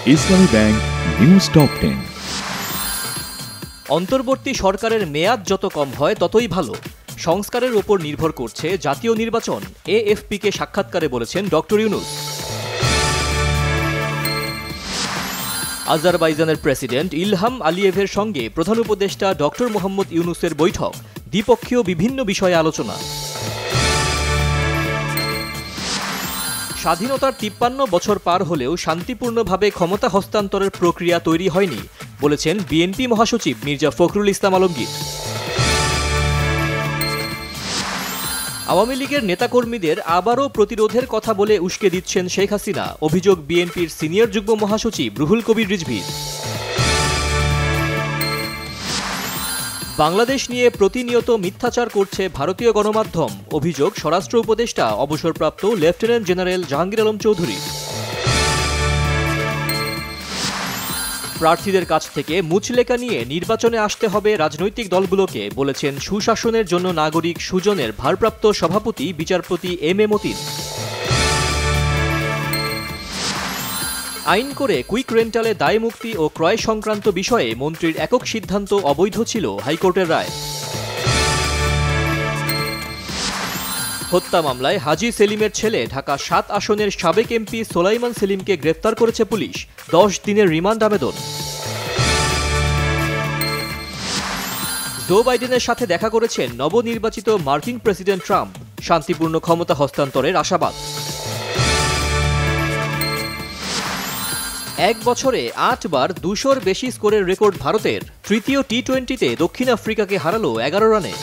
ইসলামী bank news top 10। অন্তর্বর্তী সরকারের মেয়াদ যত কম হয় ততই ভালো। সংস্কারের ওপর নির্ভর করছে জাতীয় নির্বাচন, এএফপিকে সাক্ষাৎকারে বলেছেন ডক্টর ইউনূস। আজারবাইজানের প্রেসিডেন্ট ইলহাম আলিয়েভের সঙ্গে প্রধান উপদেষ্টা ডক্টর মোহাম্মদ ইউনূসের বৈঠক, দ্বিপক্ষীয় বিভিন্ন বিষয়ে আলোচনা। স্বাধীনতার ৫৩ বছর পার হলেও শান্তিপূর্ণভাবে ক্ষমতা হস্তান্তরের প্রক্রিয়া তৈরি হয়নি বলেছেন বিএনপি মহাসচিব মির্জা ফখরুল ইসলাম আলমগীর। আওয়ামী লীগের নেতাকর্মীদের আবারও প্রতিরোধের কথা বলে উস্কে দিচ্ছেন শেখ হাসিনা, অভিযোগ বিএনপির সিনিয়র যুগ্ম মহাসচিব রুহুল কবির রিজভীর। বাংলাদেশ নিয়ে প্রতিনিয়ত মিথ্যাচার করছে ভারতীয় গণমাধ্যম, অভিযোগ স্বরাষ্ট্র উপদেষ্টা অবসরপ্রাপ্ত লেফটেন্যান্ট জেনারেল জাহাঙ্গীর আলম চৌধুরী। প্রার্থীদের কাছ থেকে মুচলেকা নিয়ে নির্বাচনে আসতে হবে রাজনৈতিক দলগুলোকে, বলেছেন সুশাসনের জন্য নাগরিক সুজনের ভারপ্রাপ্ত সভাপতি বিচারপতি এম এ মতিন। আইন করে কুইক রেন্টালে দায় মুক্তি ও ক্রয় সংক্রান্ত বিষয়ে মন্ত্রীর একক সিদ্ধান্ত অবৈধ ছিল, হাইকোর্টের রায়। হত্যা মামলায় হাজী সেলিমের ছেলে ঢাকা ৭ আসনের সাবেক এমপি সোলাইমান সেলিমকে গ্রেফতার করেছে পুলিশ, ১০ দিনের রিমান্ড আবেদন। জো বাইডেনের সাথে দেখা করেছেন নবনির্বাচিত মার্কিন প্রেসিডেন্ট ট্রাম্প, শান্তিপূর্ণ ক্ষমতা হস্তান্তরের আশাবাদ। এক বছরে ৮ বার ২০০-র বেশি স্কোরের রেকর্ড ভারতের, তৃতীয় টি-20-তে দক্ষিণ আফ্রিকাকে হারালো ১১ রানে।